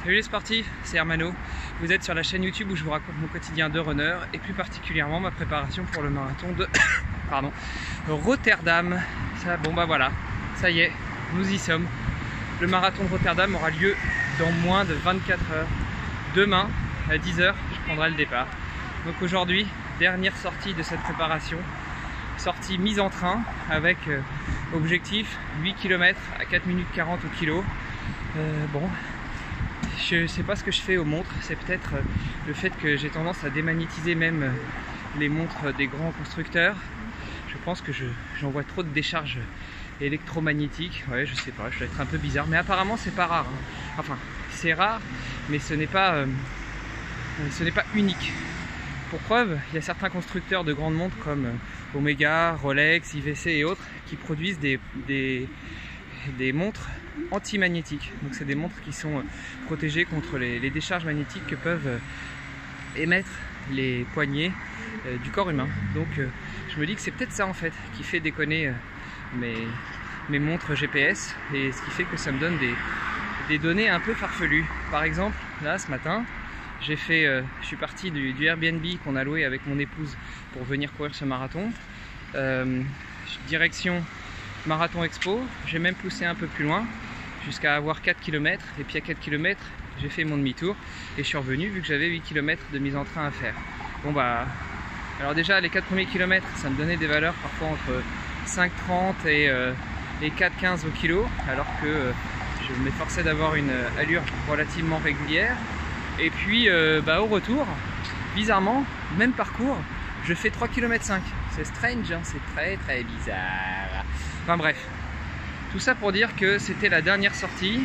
Salut les sportifs, c'est Hermano. Vous êtes sur la chaîne YouTube où je vous raconte mon quotidien de runner et plus particulièrement ma préparation pour le marathon de Rotterdam. Voilà, ça y est, nous y sommes. Le marathon de Rotterdam aura lieu dans moins de 24 heures. Demain, à 10 h, je prendrai le départ. Donc aujourd'hui, dernière sortie de cette préparation. Sortie mise en train avec objectif 8 km à 4 minutes 40 au kilo. Je ne sais pas ce que je fais aux montres, c'est peut-être le fait que j'ai tendance à démagnétiser même les montres des grands constructeurs. Je pense que j'envoie trop de décharges électromagnétiques. Ouais, je sais pas, je dois être un peu bizarre, mais apparemment c'est pas rare. Enfin, c'est rare, mais ce n'est pas unique. Pour preuve, il y a certains constructeurs de grandes montres comme Omega, Rolex, IVC et autres qui produisent des montres anti-magnétiques. Donc c'est des montres qui sont protégées contre les décharges magnétiques que peuvent émettre les poignets du corps humain. Donc je me dis que c'est peut-être ça en fait qui fait déconner mes montres GPS, et ce qui fait que ça me donne des données un peu farfelues. Par exemple, là ce matin, je suis parti du Airbnb qu'on a loué avec mon épouse pour venir courir ce marathon. Direction Marathon Expo, j'ai même poussé un peu plus loin jusqu'à avoir 4 km, et puis à 4 km j'ai fait mon demi-tour et je suis revenu vu que j'avais 8 km de mise en train à faire. Alors déjà les 4 premiers kilomètres ça me donnait des valeurs parfois entre 5,30 et 4,15 au kilo, alors que je m'efforçais d'avoir une allure relativement régulière. Et puis au retour, bizarrement, même parcours, je fais 3,5 km. C'est strange, hein, c'est très très bizarre. Enfin bref, tout ça pour dire que c'était la dernière sortie.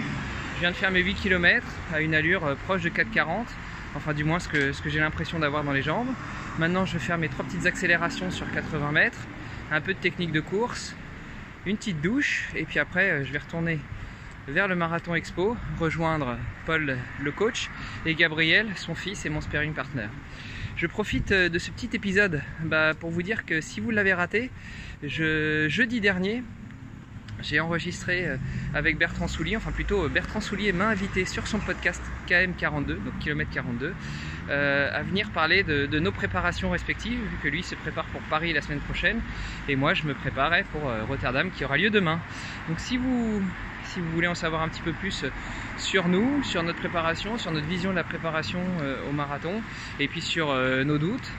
Je viens de faire mes 8 km à une allure proche de 4,40. Enfin du moins ce que j'ai l'impression d'avoir dans les jambes. Maintenant je vais faire mes 3 petites accélérations sur 80 mètres, un peu de technique de course, une petite douche, et puis après je vais retourner vers le Marathon Expo, rejoindre Paul le coach et Gabriel, son fils et mon sparring partner. Je profite de ce petit épisode pour vous dire que si vous l'avez raté, jeudi dernier, j'ai enregistré avec Bertrand Soulier, enfin plutôt Bertrand Soulier m'a invité sur son podcast KM42, donc kilomètre 42, à venir parler de nos préparations respectives, vu que lui se prépare pour Paris la semaine prochaine et moi je me préparais pour Rotterdam qui aura lieu demain. Donc si vous voulez en savoir un petit peu plus sur nous, sur notre préparation, sur notre vision de la préparation au marathon, et puis sur nos doutes,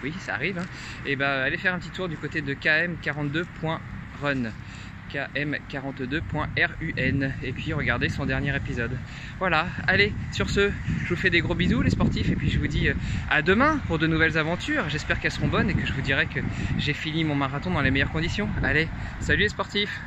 oui ça arrive, hein, et allez faire un petit tour du côté de km42.run, km42.run, et puis regardez son dernier épisode. Voilà, allez, sur ce, je vous fais des gros bisous les sportifs, et puis je vous dis à demain pour de nouvelles aventures. J'espère qu'elles seront bonnes et que je vous dirai que j'ai fini mon marathon dans les meilleures conditions. Allez, salut les sportifs!